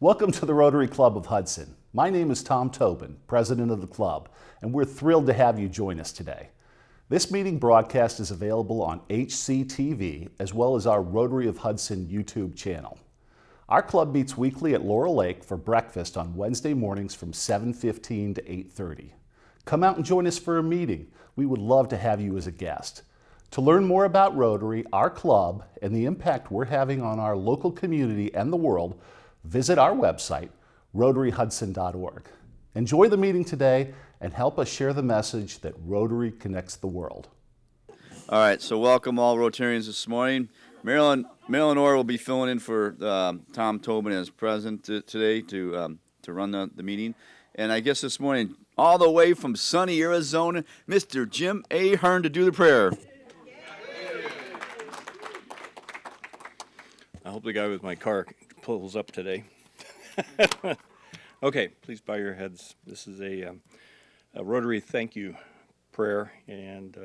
Welcome to the Rotary Club of Hudson. My name is Tom Tobin, president of the club, and we're thrilled to have you join us today. This meeting broadcast is available on HCTV as well as our Rotary of Hudson YouTube channel. Our club meets weekly at Laurel Lake for breakfast on Wednesday mornings from 7:15 to 8:30. Come out and join us for a meeting. We would love to have you as a guest. To learn more about Rotary, our club, and the impact we're having on our local community and the world, visit our website, rotaryhudson.org. Enjoy the meeting today and help us share the message that Rotary connects the world. All right, so welcome all Rotarians this morning. Marilyn Orr will be filling in for Tom Tobin as president today to run the meeting. And I guess this morning, all the way from sunny Arizona, Mr. Jim A. Hearn to do the prayer. I hope the guy with my car pulls up today. Okay, please bow your heads. This is a Rotary thank you prayer. And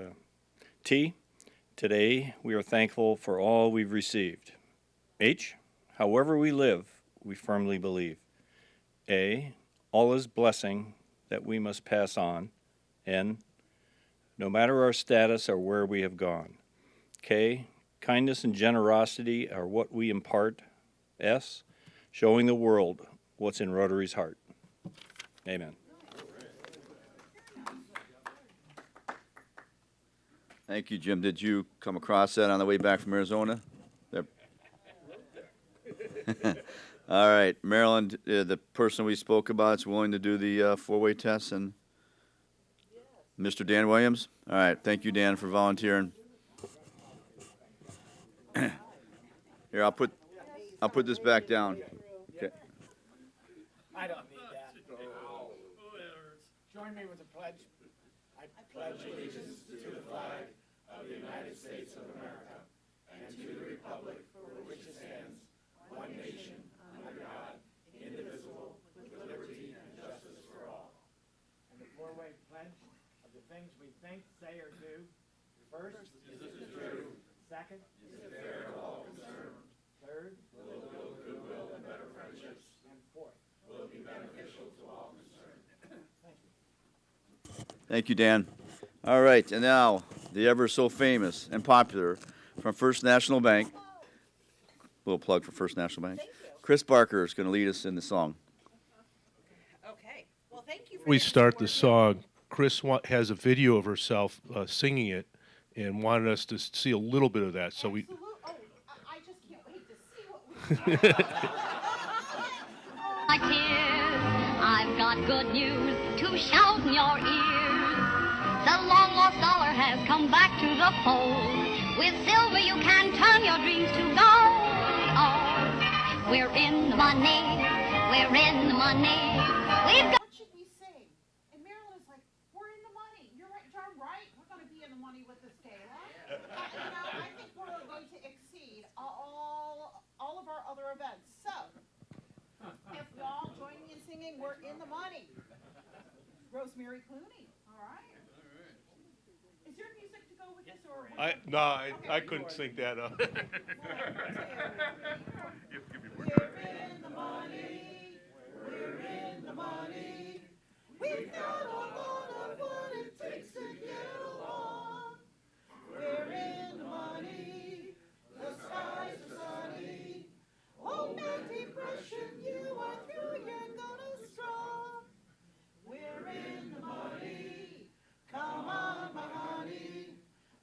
T, today we are thankful for all we've received. H, however we live, we firmly believe. A, all is blessing that we must pass on. N, no matter our status or where we have gone. K, kindness and generosity are what we impart. S, showing the world what's in Rotary's heart. Amen. Thank you, Jim. Did you come across that on the way back from Arizona? All right, Maryland, the person we spoke about is willing to do the four-way test, and Mr. Dan Williams. All right, thank you, Dan, for volunteering. Here, I'll put this back down. Okay. I don't need that. Join me with the pledge. I pledge allegiance to the flag of the United States of America and to the republic for which it stands, one nation, under God, indivisible, with liberty and justice for all. And the four-way pledge of the things we think, say, or do. First, is it true? Second, is it fair to all concerned? Third, will it build goodwill and better friendships? And fourth, will it be beneficial to all concerned? Thank you. Thank you, Dan. All right, and now the ever so famous and popular from First National Bank. Little plug for First National Bank. Chris Barker is going to lead us in the song. Okay. Well, thank you. We start the song. Chris has a video of herself singing it and wanted us to see a little bit of that. So we. Oh, I just can't wait to see what we. My kids, I've got good news to shout in your ears. The long lost dollar has come back to the fold. With silver you can turn your dreams to gold. Oh, we're in the money, we're in the money. We've got. What should we sing? And Marilyn is like, we're in the money. You're right, darn right. We're going to be in the money with this gala. I think we're going to exceed all of our other events. So, if you all join me in singing, we're in the money. Rosemary Clooney. All right. Is there music to go with this, or? I couldn't sync that up. We're in the money. We're in the money. We've got a lot of what it takes to get along. We're in the money. The skies are sunny. Oh, no depression, you are through. You're gonna strong. We're in the money. Come on, my honey.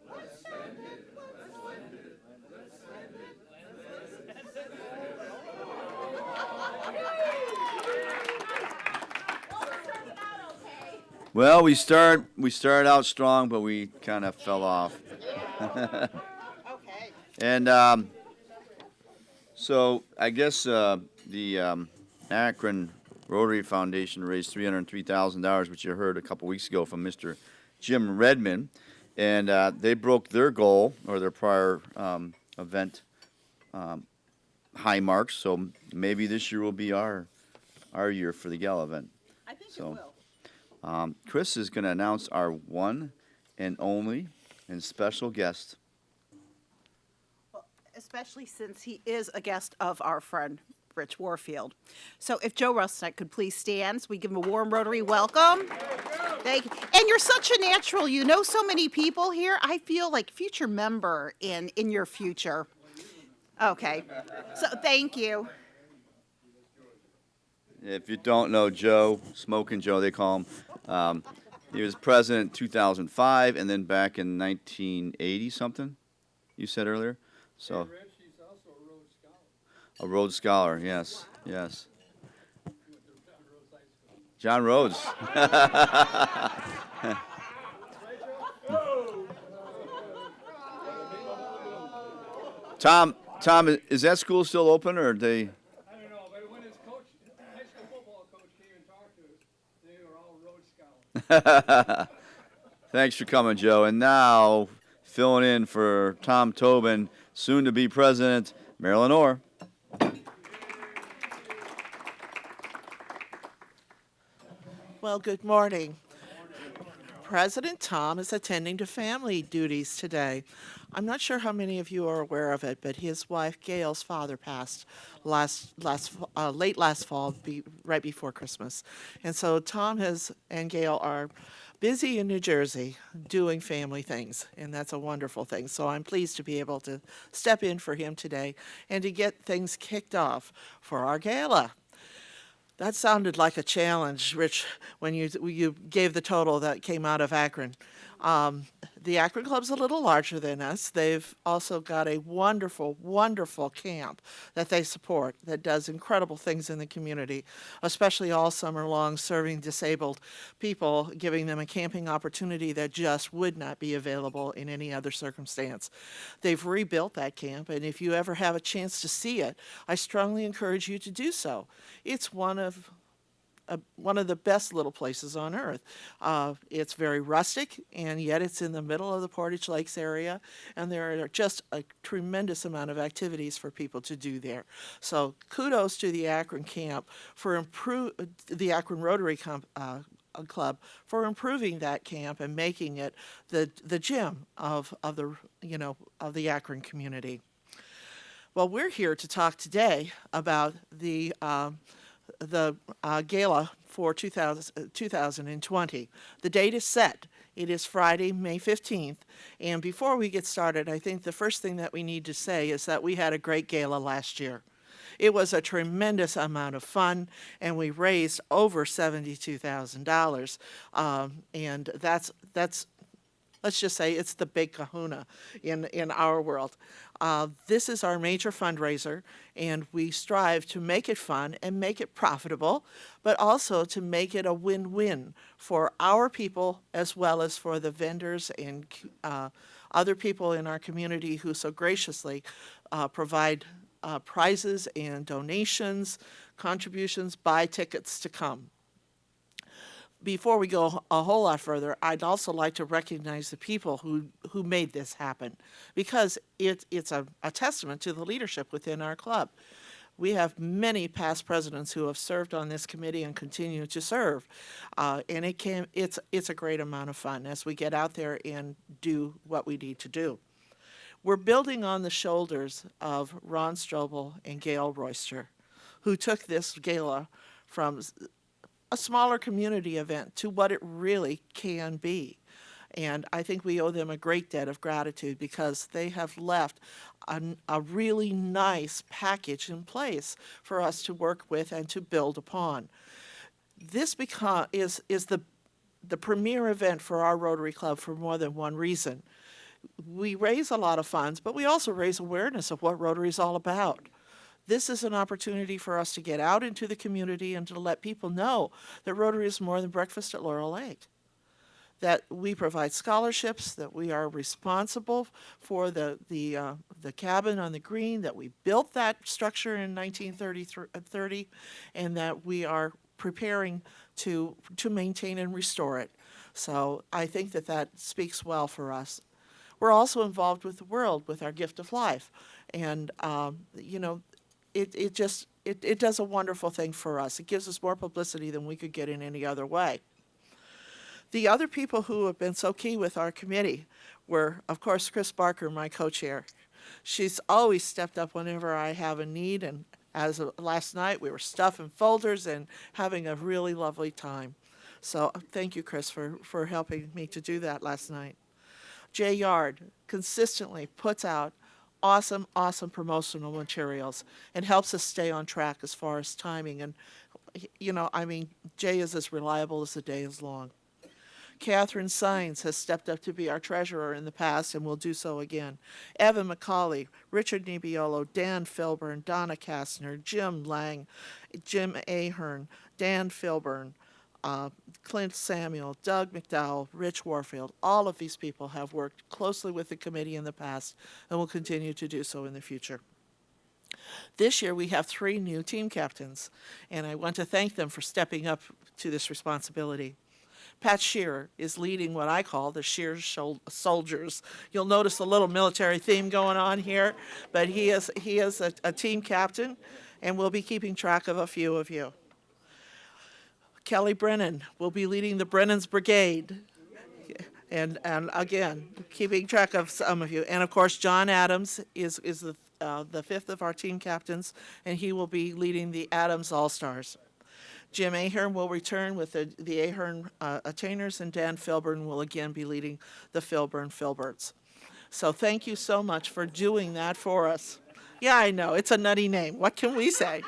Let's spend it. Let's spend it. Let's spend it. Let's spend it. Well, we started out strong, but we kind of fell off. Okay. And so I guess the Akron Rotary Foundation raised $303,000, which you heard a couple weeks ago from Mr. Jim Redmond, and they broke their goal or their prior event high marks. So maybe this year will be our year for the gala event. I think So, it will. Chris is going to announce our one and only and special guest. Especially since he is a guest of our friend Rich Warfield. So if Joe Rusnak could please stand, so we give him a warm Rotary welcome. Thank you. And you're such a natural. You know so many people here. I feel like future member in your future. Okay. So thank you. If you don't know Joe, Smoking Joe, they call him. He was president in 2005, and then back in 1980 something. You said earlier. So. He's also a Rhodes Scholar. A Rhodes Scholar, yes, yes. John Rhodes. Tom, is that school still open, or are they? I don't know, but when his coach, high school football coach, came and talked to us, they were all Rhodes Scholars. Thanks for coming, Joe. And now, filling in for Tom Tobin, soon to be president, Marilyn Orr. Well, good morning. President Tom is attending to family duties today. I'm not sure how many of you are aware of it, but his wife Gail's father passed late last fall, right before Christmas, and so Tom and Gail are busy in New Jersey doing family things, and that's a wonderful thing. So I'm pleased to be able to step in for him today and to get things kicked off for our gala. That sounded like a challenge, Rich, when you gave the total that came out of Akron. The Akron Club's a little larger than us. They've also got a wonderful, wonderful camp that they support that does incredible things in the community, especially all summer long, serving disabled people, giving them a camping opportunity that just would not be available in any other circumstance. They've rebuilt that camp, and if you ever have a chance to see it, I strongly encourage you to do so. It's one of the best little places on earth. It's very rustic, and yet it's in the middle of the Portage Lakes area, and there are just a tremendous amount of activities for people to do there. So kudos to the Akron camp for the Akron Rotary Club for improving that camp and making it the gem of the Akron community. Well, we're here to talk today about the gala for 2020. The date is set. It is Friday, May 15th. And before we get started, I think the first thing that we need to say is that we had a great gala last year. It was a tremendous amount of fun, and we raised over $72,000. And that's let's just say it's the big kahuna in our world. This is our major fundraiser, and we strive to make it fun and make it profitable, but also to make it a win-win for our people as well as for the vendors and other people in our community who so graciously provide prizes and donations, contributions, buy tickets to come. Before we go a whole lot further, I'd also like to recognize the people who made this happen, because it's a testament to the leadership within our club. We have many past presidents who have served on this committee and continue to serve, and it's a great amount of fun as we get out there and do what we need to do. We're building on the shoulders of Ron Strobel and Gail Royster, who took this gala from a smaller community event to what it really can be. And I think we owe them a great debt of gratitude, because they have left a really nice package in place for us to work with and to build upon. This is the premier event for our Rotary Club for more than one reason. We raise a lot of funds, but we also raise awareness of what Rotary is all about. This is an opportunity for us to get out into the community and to let people know that Rotary is more than breakfast at Laurel Lake, that we provide scholarships, that we are responsible for the cabin on the green, that we built that structure in 1930, and that we are preparing to maintain and restore it. So I think that speaks well for us. We're also involved with the world with our Gift of Life, and it does a wonderful thing for us. It gives us more publicity than we could get in any other way. The other people who have been so key with our committee were, of course, Chris Barker, my co-chair. She's always stepped up whenever I have a need, and As of last night, we were stuffing folders and having a really lovely time. So thank you, Chris, for helping me to do that last night. Jay Yard consistently puts out awesome, awesome promotional materials and helps us stay on track as far as timing. And, Jay is as reliable as the day is long. Catherine Sines has stepped up to be our treasurer in the past and will do so again. Evan McCauley, Richard Nibiolo, Dan Filburn, Donna Kastner, Jim Lang, Jim Ahern, Dan Filburn, Clint Samuel, Doug McDowell, Rich Warfield. All of these people have worked closely with the committee in the past and will continue to do so in the future. This year we have 3 new team captains, and I want to thank them for stepping up to this responsibility. Pat Shearer is leading what I call the Shearer Soldiers. You'll notice a little military theme going on here, but he is a team captain, and we'll be keeping track of a few of you. Kelly Brennan will be leading the Brennan's Brigade, and again, keeping track of some of you. And of course, John Adams is the 5th of our team captains, and he will be leading the Adams All-Stars. Jim Ahern will return with the Ahern Attainers, and Dan Filburn will again be leading the Filburn Filberts. So thank you so much for doing that for us. Yeah, I know, it's a nutty name. What can we say?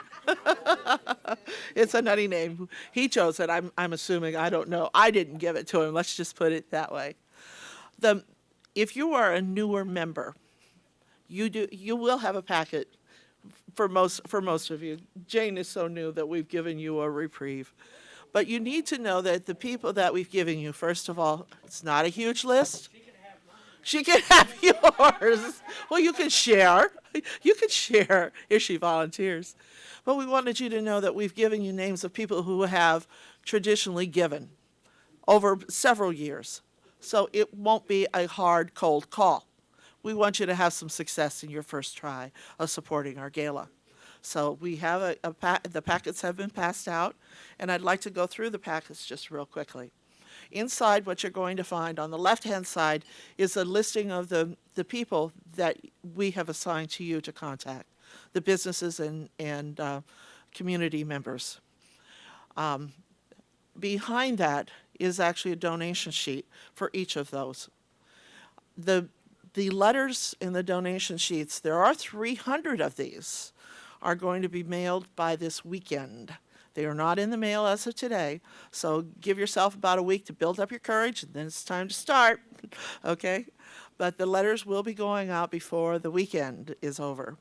It's a nutty name. He chose it, I'm assuming. I don't know. I didn't give it to him. Let's just put it that way. If you are a newer member, you will have a packet for most of you. Jane is so new that we've given you a reprieve. But you need to know that the people that we've given you, first of all, it's not a huge list. She can have yours. Well, you can share. You can share if she volunteers. But we wanted you to know that we've given you names of people who have traditionally given over several years. So it won't be a hard, cold call. We want you to have some success in your first try of supporting our gala. So we have the packets have been passed out, and I'd like to go through the packets just real quickly. Inside, what you're going to find on the left-hand side is a listing of the people that we have assigned to you to contact, the businesses and community members. Behind that is actually a donation sheet for each of those. The letters in the donation sheets, there are 300 of these, are going to be mailed by this weekend. They are not in the mail as of today, so give yourself about a week to build up your courage, and then it's time to start, okay? But the letters will be going out before the weekend is over.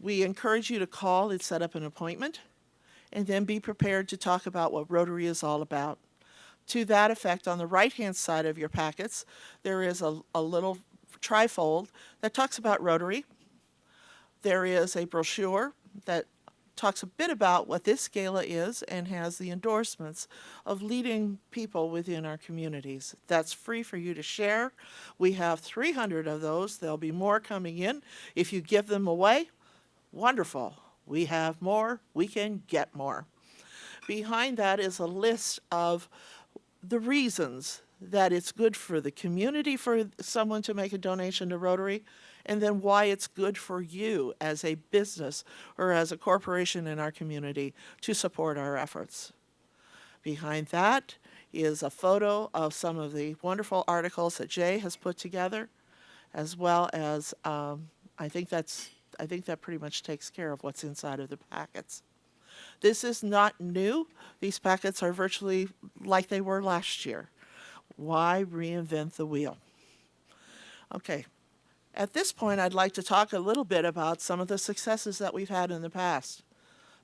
We encourage you to call and set up an appointment, and then be prepared to talk about what Rotary is all about. To that effect, on the right-hand side of your packets, there is a little trifold that talks about Rotary. There is a brochure that talks a bit about what this gala is and has the endorsements of leading people within our communities. That's free for you to share. We have 300 of those. There'll be more coming in. If you give them away, wonderful. We have more. We can get more. Behind that is a list of the reasons that it's good for the community for someone to make a donation to Rotary, and then why it's good for you as a business or as a corporation in our community to support our efforts. Behind that is a photo of some of the wonderful articles that Jay has put together, as well as I think that pretty much takes care of what's inside of the packets. This is not new. These packets are virtually like they were last year. Why reinvent the wheel? Okay. At this point, I'd like to talk a little bit about some of the successes that we've had in the past.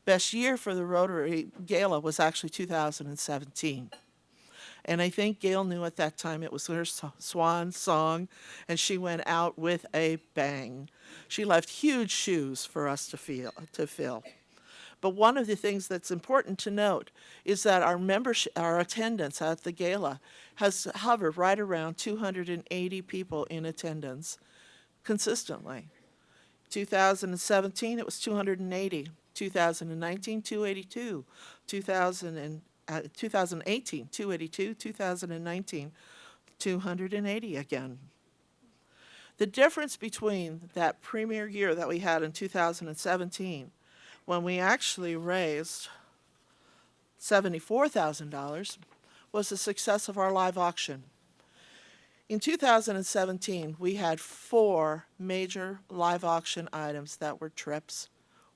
Best year for the Rotary Gala was actually 2017. And I think Gail knew at that time it was her swan song, and she went out with a bang. She left huge shoes for us to fill. But one of the things that's important to note is that our attendance at the gala has hovered right around 280 people in attendance consistently. 2017, it was 280. 2019, 282. 2018, 282. 2019, 280 again. The difference between that premier year that we had in 2017, when we actually raised $74,000, was the success of our live auction. In 2017, we had 4 major live auction items that were trips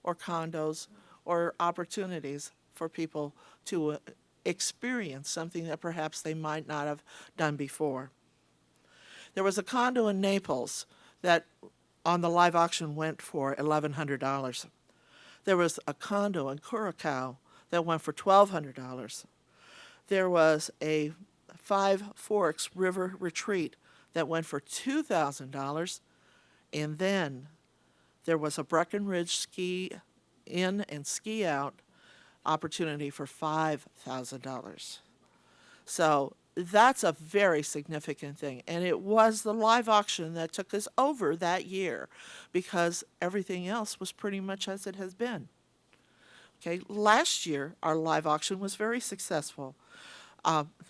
or condos or opportunities for people to experience something that perhaps they might not have done before. There was a condo in Naples that on the live auction went for $1,100. There was a condo in Curacao that went for $1,200. There was a Five Forks River Retreat that went for $2,000. And then there was a Breckenridge Ski In and Ski Out opportunity for $5,000. So that's a very significant thing. And it was the live auction that took us over that year because everything else was pretty much as it has been. Okay, last year, our live auction was very successful.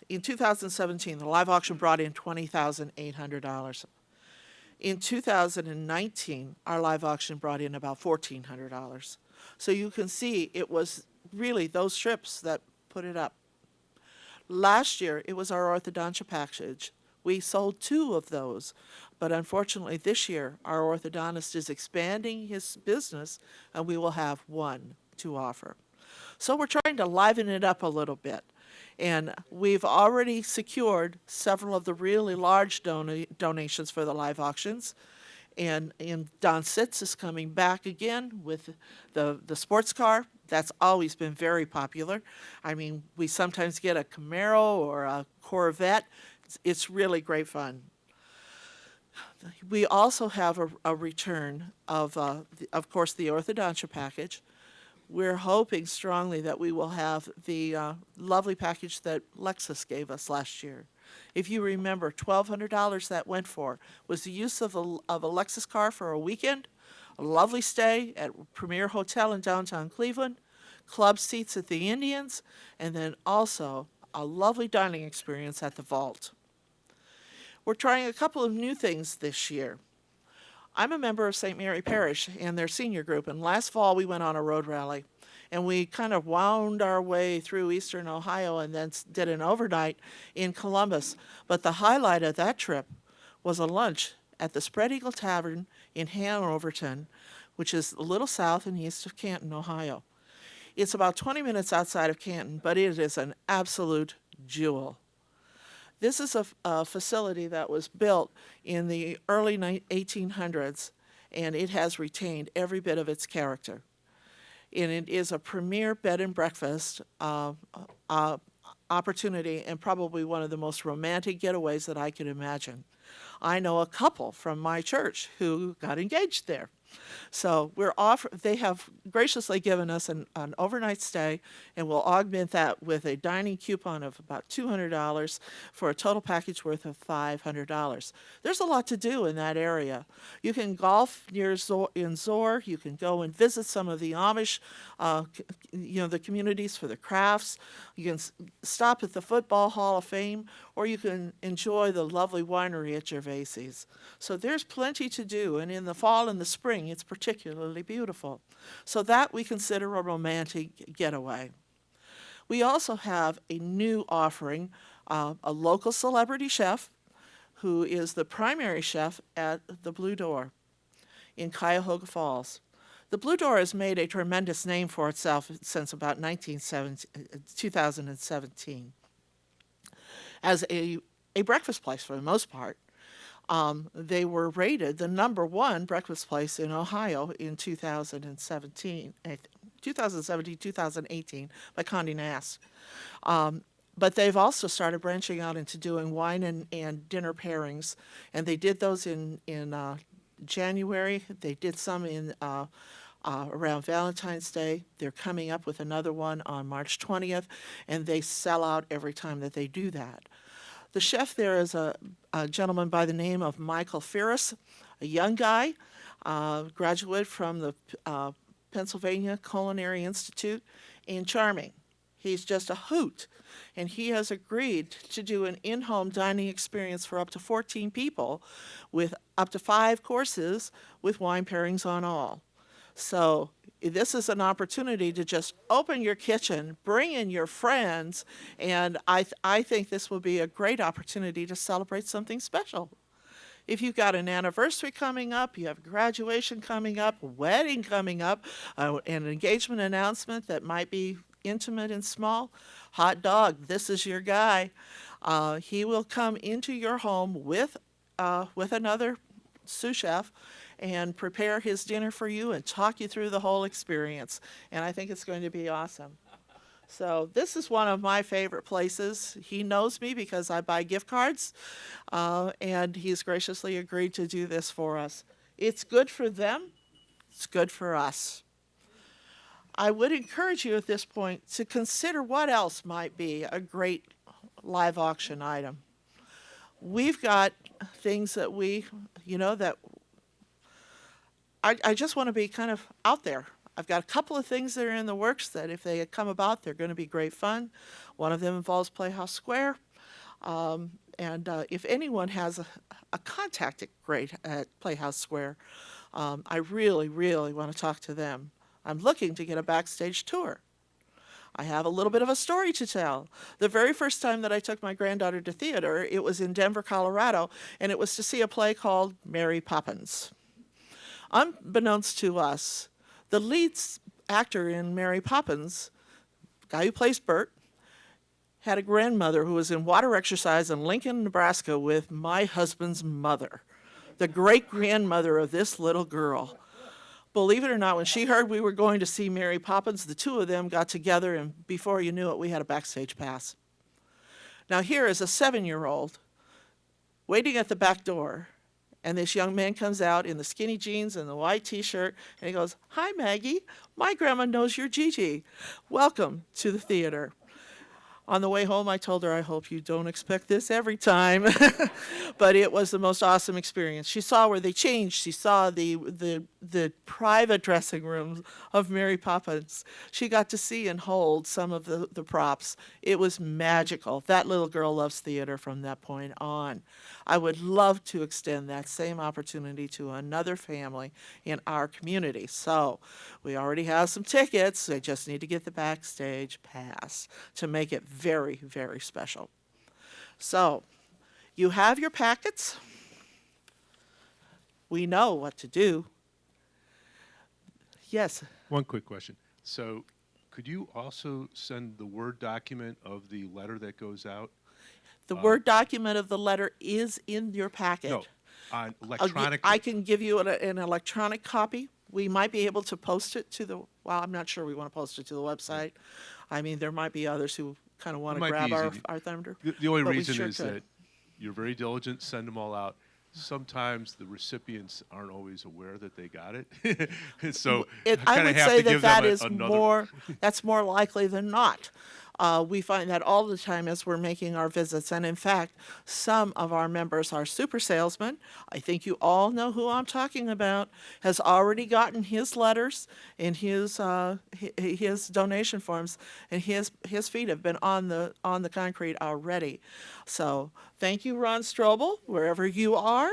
In 2017, the live auction brought in $20,800. In 2019, our live auction brought in about $1,400. So you can see it was really those trips that put it up. Last year, it was our orthodontia package. We sold 2 of those, but unfortunately this year, our orthodontist is expanding his business, and we will have 1 to offer. So we're trying to liven it up a little bit. And we've already secured several of the really large donations for the live auctions. And Don Sitz is coming back again with the sports car. That's always been very popular. I mean, we sometimes get a Camaro or a Corvette. It's really great fun. We also have a return of course, the orthodontia package. We're hoping strongly that we will have the lovely package that Lexus gave us last year. If you remember, $1,200 that went for was the use of a Lexus car for a weekend, a lovely stay at Premier Hotel in downtown Cleveland, club seats at the Indians, and then also a lovely dining experience at the Vault. We're trying a couple of new things this year. I'm a member of St. Mary Parish and their senior group, and last fall we went on a road rally, and we kind of wound our way through eastern Ohio and then did an overnight in Columbus. But the highlight of that trip was a lunch at the Spread Eagle Tavern in Hanoverton, which is a little south and east of Canton, Ohio. It's about 20 minutes outside of Canton, but it is an absolute jewel. This is a facility that was built in the early 1800s, and it has retained every bit of its character. And it is a premier bed and breakfast opportunity and probably one of the most romantic getaways that I could imagine. I know a couple from my church who got engaged there. So they have graciously given us an overnight stay, and we'll augment that with a dining coupon of about $200 for a total package worth of $500. There's a lot to do in that area. You can golf near in Zor. You can go and visit some of the Amish, the communities for the crafts. You can stop at the Football Hall of Fame, or you can enjoy the lovely winery at Gervasie's. So there's plenty to do, and in the fall and the spring, it's particularly beautiful. So that we consider a romantic getaway. We also have a new offering, a local celebrity chef who is the primary chef at the Blue Door in Cuyahoga Falls. The Blue Door has made a tremendous name for itself since about 2017 as a breakfast place for the most part. They were rated the #1 breakfast place in Ohio in 2018 by Condé Nast. But they've also started branching out into doing wine and dinner pairings, and they did those in January. They did some in around Valentine's Day. They're coming up with another one on March 20th, and they sell out every time that they do that. The chef there is a gentleman by the name of Michael Ferris, a young guy, graduate from the Pennsylvania Culinary Institute, and charming. He's just a hoot. And he has agreed to do an in-home dining experience for up to 14 people with up to 5 courses with wine pairings on all. So this is an opportunity to just open your kitchen, bring in your friends, and I think this will be a great opportunity to celebrate something special. If you've got an anniversary coming up, you have a graduation coming up, a wedding coming up, an engagement announcement that might be intimate and small, Hot Dog, this is your guy. He will come into your home with another sous chef and prepare his dinner for you and talk you through the whole experience. And I think it's going to be awesome. So this is one of my favorite places. He knows me because I buy gift cards, and he's graciously agreed to do this for us. It's good for them. It's good for us. I would encourage you at this point to consider what else might be a great live auction item. We've got things that I just want to be kind of out there. I've got a couple of things that are in the works that if they come about, they're going to be great fun. One of them involves Playhouse Square. If anyone has a contact at Playhouse Square, I really, really want to talk to them. I'm looking to get a backstage tour. I have a little bit of a story to tell. The very first time that I took my granddaughter to theater, it was in Denver, Colorado, and it was to see a play called Mary Poppins. Unbeknownst to us, the lead actor in Mary Poppins, the guy who plays Bert, had a grandmother who was in water exercise in Lincoln, Nebraska with my husband's mother, the great-grandmother of this little girl. Believe it or not, when she heard we were going to see Mary Poppins, the two of them got together, and before you knew it, we had a backstage pass. Now here is a 7-year-old waiting at the back door, and this young man comes out in the skinny jeans and the white T-shirt, and he goes, "Hi, Maggie. My grandma knows you're Gigi. Welcome to the theater." On the way home, I told her, I hope you don't expect this every time. But it was the most awesome experience. She saw where they changed. She saw the private dressing rooms of Mary Poppins. She got to see and hold some of the props. It was magical. That little girl loves theater from that point on. I would love to extend that same opportunity to another family in our community. So we already have some tickets. I just need to get the backstage pass to make it very, very special. So you have your packets. We know what to do. Yes. One quick question. So could you also send the Word document of the letter that goes out? The Word document of the letter is in your packet. No, on electronic. I can give you an electronic copy. We might be able to post it to well, I'm not sure we want to post it to the website. I mean, there might be others who kind of want to grab our thunder. The only but we reason sure is could. that you're very diligent, send them all out. Sometimes the recipients aren't always aware that they got it. So I kind would of have say to give that them is another. that's more likely than not. We find that all the time as we're making our visits. And in fact, some of our members are super salesmen. I think you all know who I'm talking about, has already gotten his letters and his donation forms, and his feet have been on the concrete already. So thank you, Ron Strobel, wherever you are.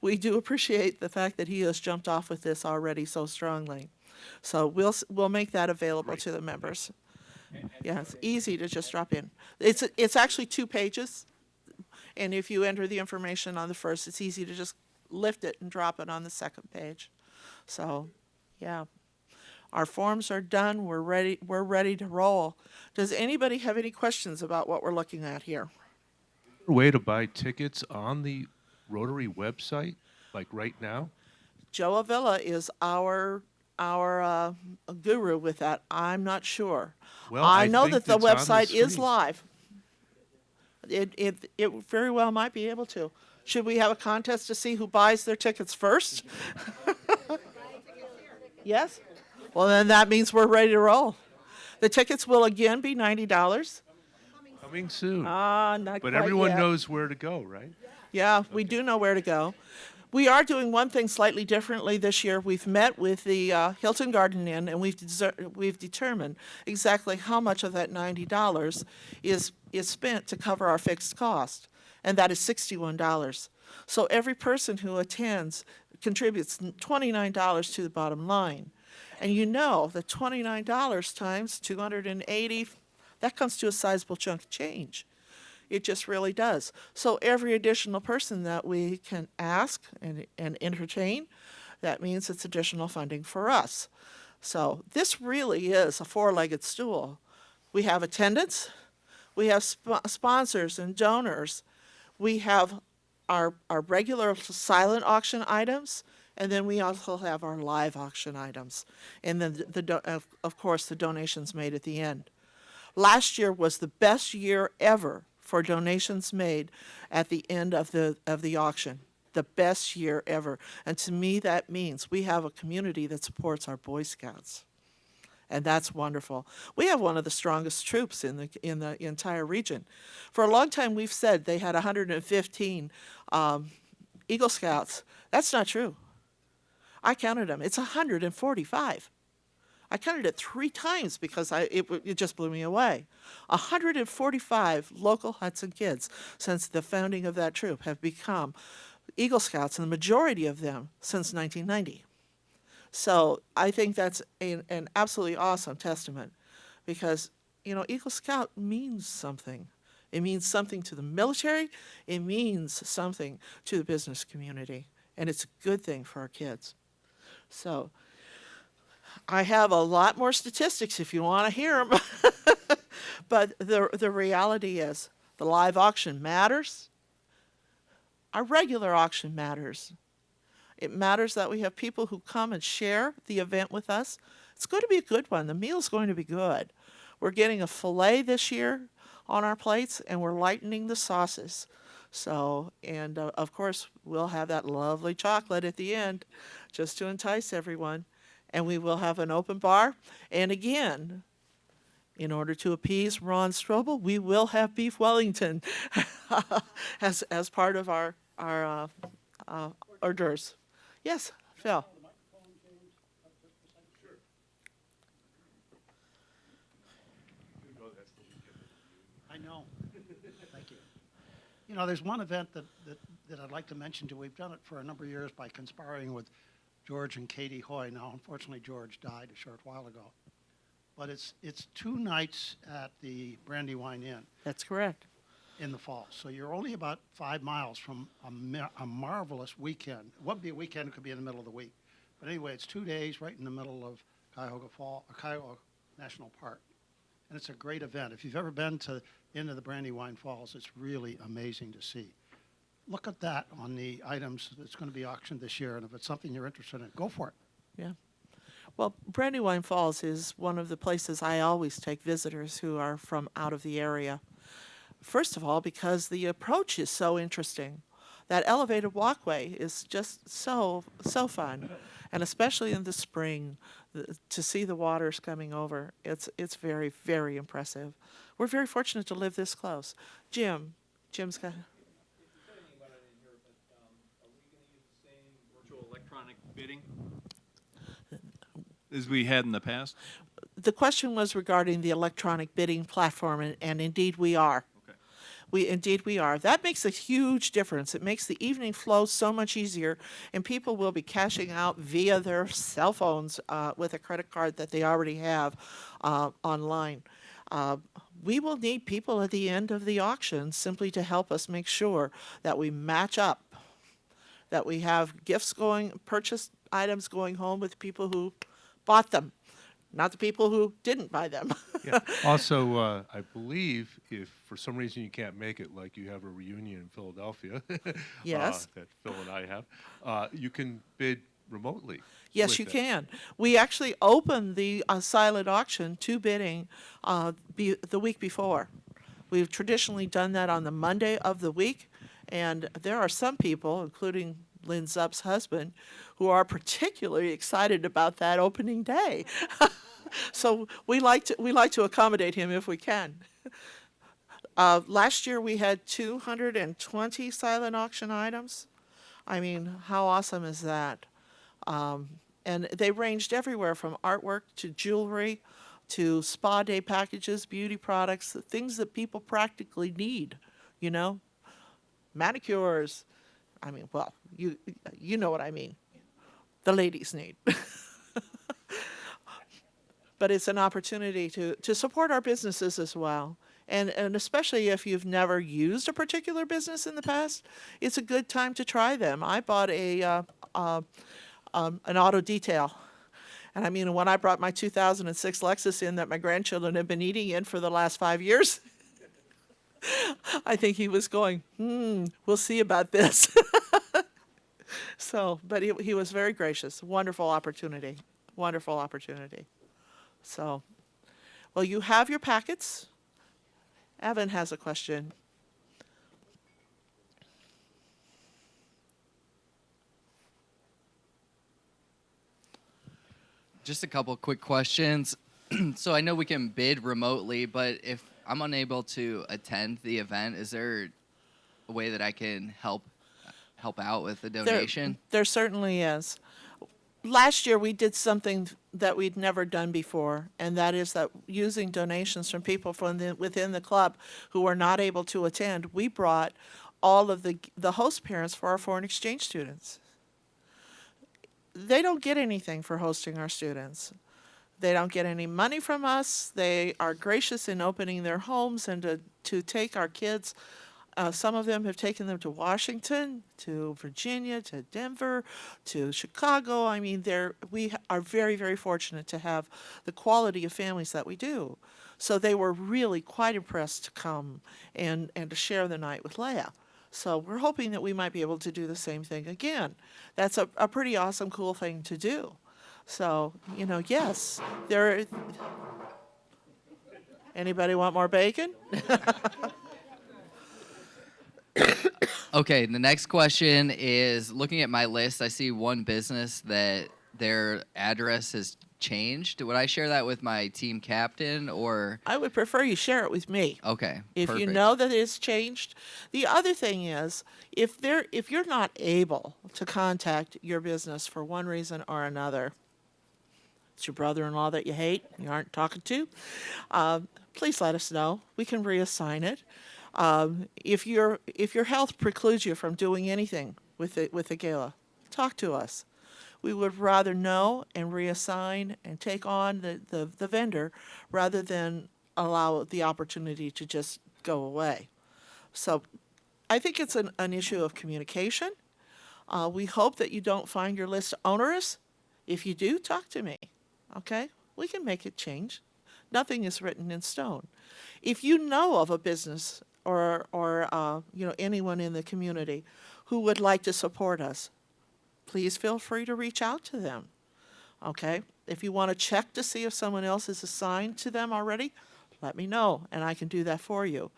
We do appreciate the fact that he has jumped off with this already so strongly. So we'll make that available to the members. Yeah, it's easy to just drop in. It's actually 2 pages, and if you enter the information on the first, it's easy to just lift it and drop it on the second page. So, yeah, our forms are done. We're ready to roll. Does anybody have any questions about what we're looking at here? Way to buy tickets on the Rotary website, like right now? Joe Avila is our guru with that. I'm not sure. Well, I I know think that the it's on the website is screens. live. It very well might be able to. Should we have a contest to see who buys their tickets first? Yes? Well, then that means we're ready to roll. The tickets will again be $90. Coming soon. Not But quite everyone yet. knows where to go, right? Yeah, we do know where to go. We are doing one thing slightly differently this year. We've met with the Hilton Garden Inn, and we've determined exactly how much of that $90 is spent to cover our fixed cost, and that is $61. So every person who attends contributes $29 to the bottom line. And you know that $29 times 280, that comes to a sizable chunk of change. It just really does. So every additional person that we can ask and entertain, that means it's additional funding for us. So this really is a four-legged stool. We have attendance, we have sponsors and donors, we have our regular silent auction items, and then we also have our live auction items. And then, of course, the donations made at the end. Last year was the best year ever for donations made at the end of the auction. The best year ever. And to me, that means we have a community that supports our Boy Scouts. And that's wonderful. We have one of the strongest troops in the entire region. For a long time, we've said they had 115 Eagle Scouts. That's not true. I counted them. It's 145. I counted it 3 times because it just blew me away. 145 local Hudson kids since the founding of that troop have become Eagle Scouts, and the majority of them since 1990. So I think that's an absolutely awesome testament because, you know, Eagle Scout means something. It means something to the military. It means something to the business community. And it's a good thing for our kids. So I have a lot more statistics if you want to hear them. But the reality is the live auction matters. Our regular auction matters. It matters that we have people who come and share the event with us. It's going to be a good one. The meal's going to be good. We're getting a filet this year on our plates, and we're lightening the sauces. So, and of course, we'll have that lovely chocolate at the end just to entice everyone. And we will have an open bar. And again, in order to appease Ron Strobel, we will have beef Wellington as part of our hors d'oeuvres. Yes, Phil. I know. Thank you. You know, there's one event that I'd like to mention too. We've done it for a number of years by conspiring with George and Katie Hoy. Now, unfortunately, George died a short while ago. But it's 2 nights at the Brandywine Inn. That's correct. In the fall. So you're only about 5 miles from a marvelous weekend. It wouldn't be a weekend, it could be in the middle of the week. But anyway, it's 2 days right in the middle of Cuyahoga National Park. And it's a great event. If you've ever been into the Brandywine Falls, it's really amazing to see. Look at that on the items that's going to be auctioned this year, and if it's something you're interested in, go for it. Yeah. Well, Brandywine Falls is one of the places I always take visitors who are from out of the area. First of all, because the approach is so interesting. That elevated walkway is just so fun, and especially in the spring, to see the waters coming over, it's very, very impressive. We're very fortunate to live this close. Jim's got. Virtual electronic bidding as we had in the past? The question was regarding the electronic bidding platform, and indeed we are. Okay. We are. That makes a huge difference. It makes the evening flow so much easier, and people will be cashing out via their cell phones with a credit card that they already have online. We will need people at the end of the auction simply to help us make sure that we match up, that we have purchased items going home with people who bought them, not the people who didn't buy them. Yeah. Also, I believe if for some reason you can't make it, like you have a reunion in Philadelphia, Yes. that Phil and I have, you can bid remotely. Yes, with you it. can. We actually open the silent auction to bidding the week before. We've traditionally done that on the Monday of the week, and there are some people, including Lynn Zupp's husband, who are particularly excited about that opening day. So we like to accommodate him if we can. Last year we had 220 silent auction items. I mean, how awesome is that? And they ranged everywhere from artwork to jewelry to spa day packages, beauty products, the things that people practically need, you know? Manicures. I mean, well, you know what I mean. The ladies need. But it's an opportunity to support our businesses as well. And especially if you've never used a particular business in the past, it's a good time to try them. I bought an auto detail. And I mean, when I brought my 2006 Lexus in that my grandchildren have been eating in for the last 5 years, I think he was going, we'll see about this. So, but he was very gracious. Wonderful opportunity. Wonderful opportunity. So, well, you have your packets. Evan has a question. Just a couple quick questions. So I know we can bid remotely, but if I'm unable to attend the event, is there a way that I can help out with the donation? There certainly is. Last year we did something that we'd never done before, and that is that using donations from people from within the club who were not able to attend, we brought all of the host parents for our foreign exchange students. They don't get anything for hosting our students. They don't get any money from us. They are gracious in opening their homes and to take our kids. Some of them have taken them to Washington, to Virginia, to Denver, to Chicago. I mean, we are very, very fortunate to have the quality of families that we do. So they were really quite impressed to come and to share the night with Leah. So we're hoping that we might be able to do the same thing again. That's a pretty awesome, cool thing to do. So, yes, anybody want more bacon? Okay, the next question is, looking at my list, I see one business that their address has changed. Would I share that with my team captain, or? I would prefer you share it with me. Okay, If you perfect. know that it's changed. The other thing is, if you're not able to contact your business for one reason or another, it's your brother-in-law that you hate, you aren't talking to, please let us know. We can reassign it. If your health precludes you from doing anything with the gala, talk to us. We would rather know and reassign and take on the vendor rather than allow the opportunity to just go away. So I think it's an issue of communication. We hope that you don't find your list onerous. If you do, talk to me. Okay? We can make it change. Nothing is written in stone. If you know of a business or anyone in the community who would like to support us, please feel free to reach out to them. Okay? If you want to check to see if someone else is assigned to them already, let me know, and I can do that for you.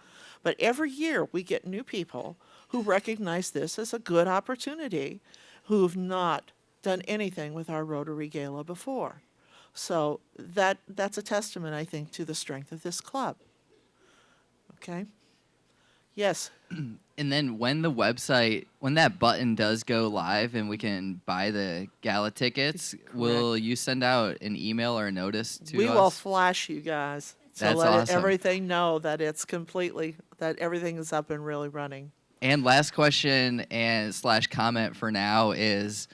But every year we get new people who recognize this as a good opportunity, who've not done anything with our Rotary Gala before. So that's a testament, I think, to the strength of this club. Okay? Yes. And then when that button does go live and we can buy the gala tickets, will you send out an email or a notice to us? We will flash you guys. So That's let awesome. everything know that that everything is up and really running. And last question and / comment for now is,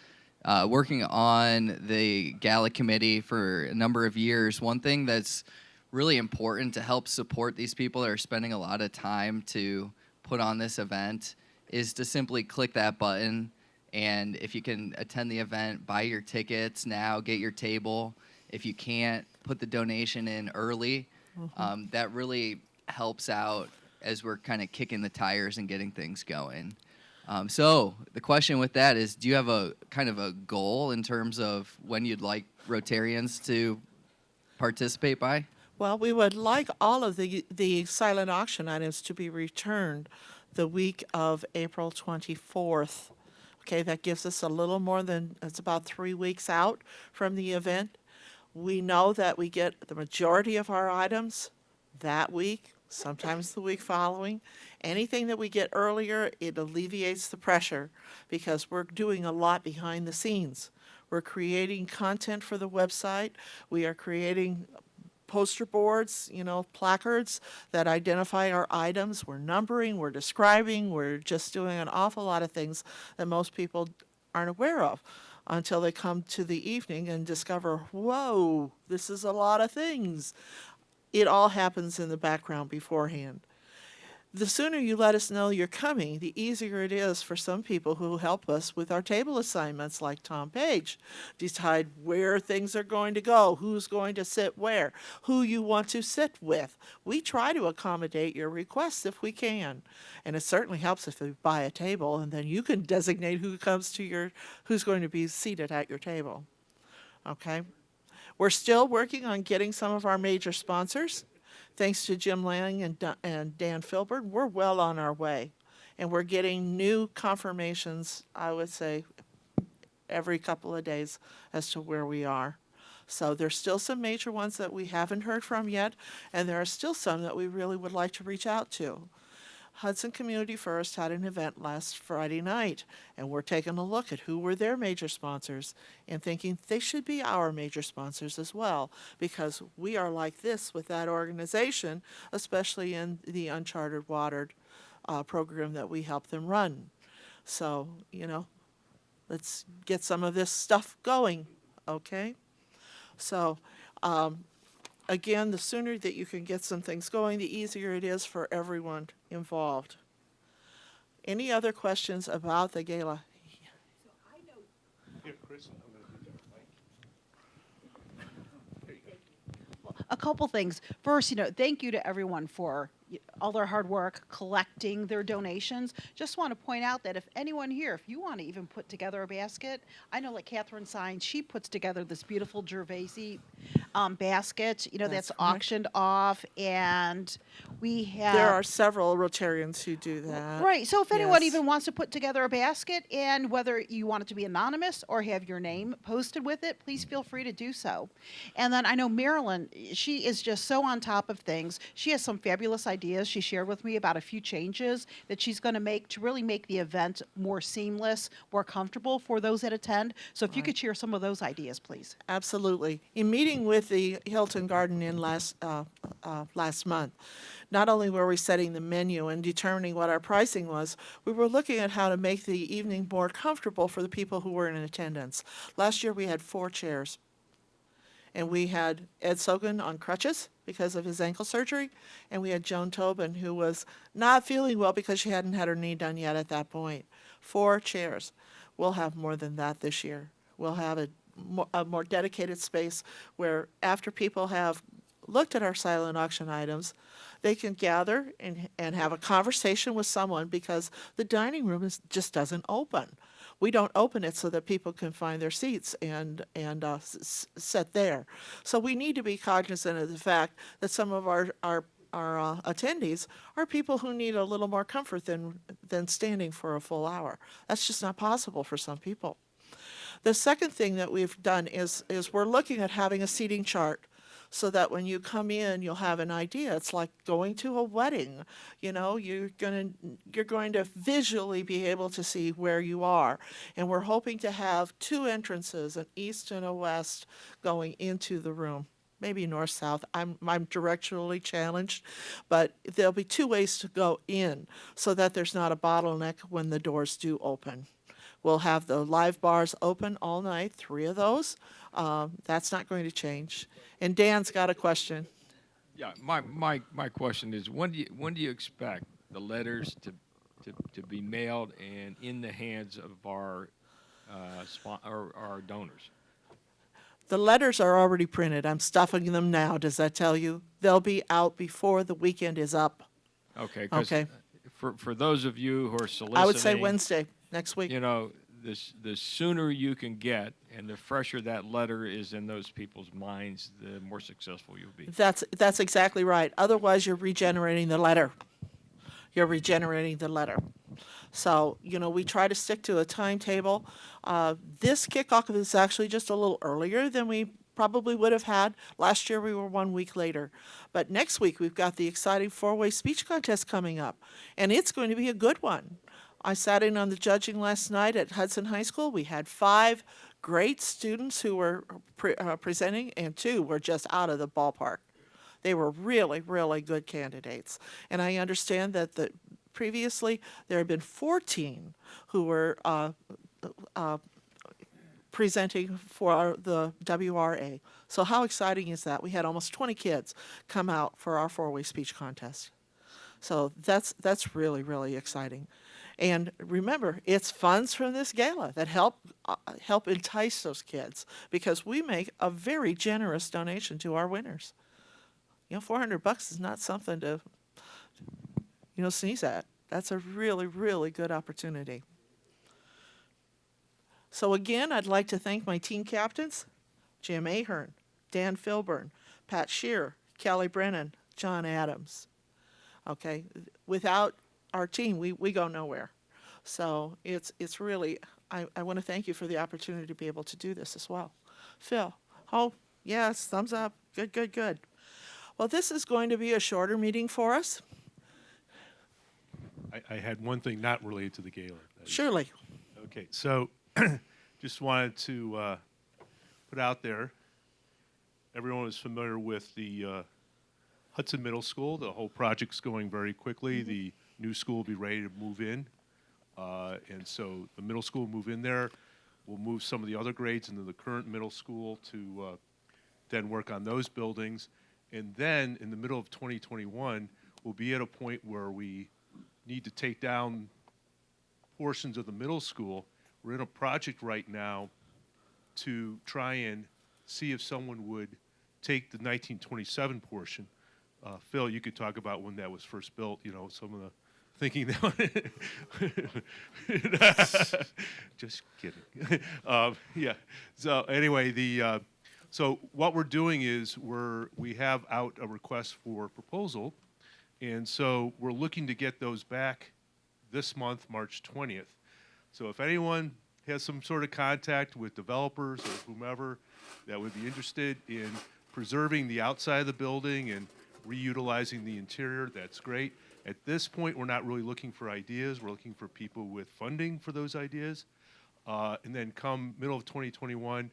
working on the gala committee for a number of years, one thing that's really important to help support these people that are spending a lot of time to put on this event is to simply click that button, and if you can attend the event, buy your tickets now, get your table. If you can't, put the donation in early. That really helps out as we're kind of kicking the tires and getting things going. So the question with that is, do you have a kind of a goal in terms of when you'd like Rotarians to participate by? Well, we would like all of the silent auction items to be returned the week of April 24th. Okay, that gives us a little more than, it's about 3 weeks out from the event. We know that we get the majority of our items that week. sometimes the week following. Anything that we get earlier, it alleviates the pressure because we're doing a lot behind the scenes. We're creating content for the website. We are creating poster boards, placards that identify our items. We're numbering, we're describing, we're just doing an awful lot of things that most people aren't aware of until they come to the evening and discover, whoa, this is a lot of things. It all happens in the background beforehand. The sooner you let us know you're coming, the easier it is for some people who help us with our table assignments, like Tom Page. Decide where things are going to go, who's going to sit where, who you want to sit with. We try to accommodate your requests if we can. And it certainly helps if you buy a table and then you can designate who's going to be seated at your table. Okay? We're still working on getting some of our major sponsors. Thanks to Jim Lang and Dan Filbert, we're well on our way. And we're getting new confirmations, I would say, every couple of days as to where we are. So there's still some major ones that we haven't heard from yet, and there are still some that we really would like to reach out to. Hudson Community First had an event last Friday night, and we're taking a look at who were their major sponsors and thinking they should be our major sponsors as well, because we are like this with that organization, especially in the uncharted watered program that we help them run. So, let's get some of this stuff going, okay? So, again, the sooner that you can get some things going, the easier it is for everyone involved. Any other questions about the gala? Here, Chris, A couple things. First, thank you to everyone for all their hard work collecting their donations. Just want to point out that if anyone here, if you want to even put together a basket, I know like Catherine Signs, she puts together this beautiful Gervaisi basket, that's auctioned off, and we have... There are several Rotarians who do that. Right, so if anyone Yes. even wants to put together a basket, and whether you want it to be anonymous or have your name posted with it, please feel free to do so. And then I know Marilyn, she is just so on top of things. She has some fabulous ideas. She shared with me about a few changes that she's going to make to really make the event more seamless, more comfortable for those that attend. So if you could share some of those ideas, please. Absolutely. In meeting with the Hilton Garden Inn last month, not only were we setting the menu and determining what our pricing was, we were looking at how to make the evening more comfortable for the people who were in attendance. Last year we had 4 chairs. And we had Ed Sogan on crutches because of his ankle surgery, and we had Joan Tobin, who was not feeling well because she hadn't had her knee done yet at that point. 4 chairs. We'll have more than that this year. We'll have a more dedicated space where after people have looked at our silent auction items, they can gather and have a conversation with someone, because the dining room just doesn't open. We don't open it so that people can find their seats and sit there. So we need to be cognizant of the fact that some of our attendees are people who need a little more comfort than standing for a full hour. That's just not possible for some people. The second thing that we've done is we're looking at having a seating chart, so that when you come in, you'll have an idea. It's like going to a wedding. You're going to visually be able to see where you are. And we're hoping to have 2 entrances, an east and a west, going into the room. Maybe north-south. I'm directionally challenged, but there'll be 2 ways to go in so that there's not a bottleneck when the doors do open. We'll have the live bars open all night, 3 of those. That's not going to change. And Dan's got a question. Yeah, my question is, when do you expect the letters to be mailed and in the hands of our donors? The letters are already printed. I'm stuffing them now. Does that tell you? They'll be out before the weekend is up. Okay. 'Cause Okay. For those of you who are soliciting, I would say Wednesday, next week. the sooner you can get, and the fresher that letter is in those people's minds, the more successful you'll be. That's exactly right. Otherwise, you're regenerating the letter. You're regenerating the letter. So, we try to stick to a timetable. This kickoff is actually just a little earlier than we probably would have had. Last year we were 1 week later. But next week we've got the exciting four-way speech contest coming up, and it's going to be a good one. I sat in on the judging last night at Hudson High School. We had 5 great students who were presenting, and 2 were just out of the ballpark. They were really, really good candidates. And I understand that previously there had been 14 who were presenting for the WRA. So how exciting is that? We had almost 20 kids come out for our four-way speech contest. So that's really, really exciting. And remember, it's funds from this gala that help entice those kids, because we make a very generous donation to our winners. You know, $400 is not something to, sneeze at. That's a really, really good opportunity. So again, I'd like to thank my team captains, Jim Ahern, Dan Filburn, Pat Shear, Kelly Brennan, John Adams. Okay, without our team, we go nowhere. So it's really, I want to thank you for the opportunity to be able to do this as well. Phil, oh, yes, thumbs up. Good, good, good. Well, this is going to be a shorter meeting for us. I had one thing not related to the gala. Surely. Okay, so just wanted to put out there, everyone is familiar with the Hudson Middle School. The whole project's going very quickly. The new school will be ready to move in. And so the middle school will move in there. We'll move some of the other grades into the current middle school to then work on those buildings. And then in the middle of 2021, we'll be at a point where we need to take down portions of the middle school. We're in a project right now to try and see if someone would take the 1927 portion. Phil, you could talk about when that was first built, some of the thinking that just kidding. Yeah. So anyway, so what we're doing is we have out a request for proposal, and so we're looking to get those back this month, March 20th. So if anyone has some sort of contact with developers or whomever that would be interested in preserving the outside of the building and reutilizing the interior, that's great. At this point, we're not really looking for ideas. We're looking for people with funding for those ideas. And then come middle of 2021,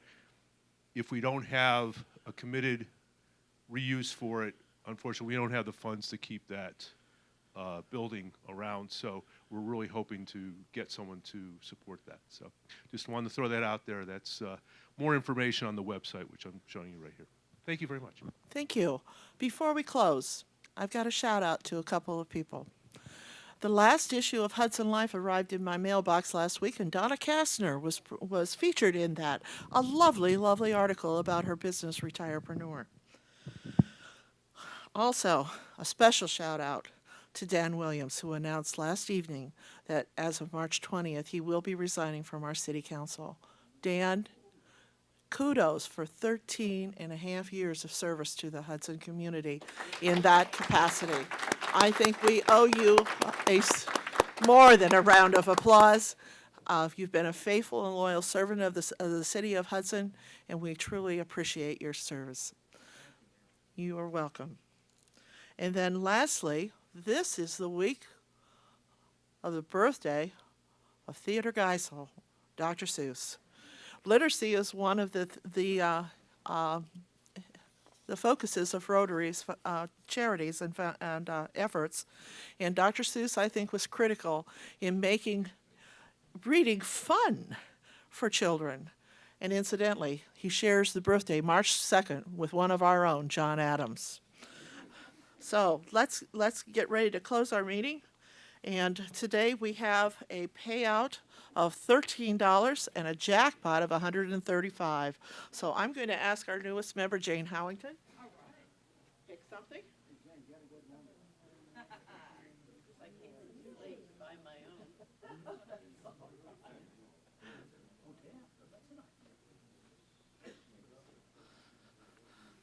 if we don't have a committed reuse for it, unfortunately, we don't have the funds to keep that building around. So we're really hoping to get someone to support that. So just wanted to throw that out there. That's more information on the website, which I'm showing you right here. Thank you very much. Thank you. Before we close, I've got a shout out to a couple of people. The last issue of Hudson Life arrived in my mailbox last week, and Donna Kastner was featured in that. A lovely, lovely article about her business, Retirepreneur. Also, a special shout out to Dan Williams, who announced last evening that as of March 20th, he will be resigning from our city council. Dan, kudos for 13 and a half years of service to the Hudson community in that capacity. I think we owe you more than a round of applause. You've been a faithful and loyal servant of the city of Hudson, and we truly appreciate your service. You are welcome. And then lastly, this is the week of the birthday of Theodore Geisel, Dr. Seuss. Literacy is one of the focuses of Rotary's charities and efforts, and Dr. Seuss, I think, was critical in making reading fun for children. And incidentally, he shares the birthday March 2nd with one of our own, John Adams. So let's get ready to close our meeting. And today we have a payout of $13 and a jackpot of $135. So I'm going to ask our newest member, Jane Howington. All right. Pick something.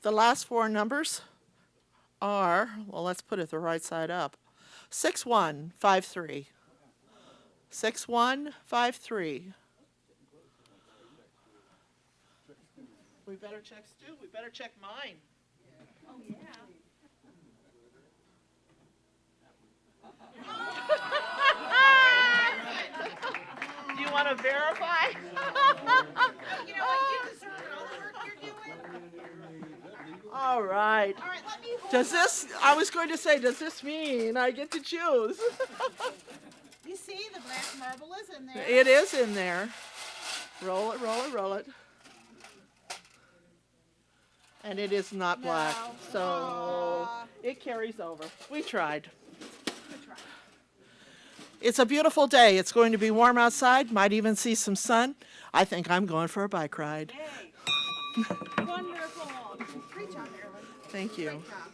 The last 4 numbers are, well, let's put it the right side up. 6153. 6153. We better check Stu. We better check mine. Oh, yeah. Do you want to verify? You know what? You deserve all the work you're doing. All right. All right, let me hold Does this, I was going to say, does this mean I get to choose? You see, the black marble is in there. It is in there. Roll it, roll it, roll it. And it is not black, No. so Aw. it carries over. We tried. Good try. It's a beautiful day. It's going to be warm outside, might even see some sun. I think I'm going for a bike ride. Yay. Wonderful. Great job, Marilyn. Thank you. Great job.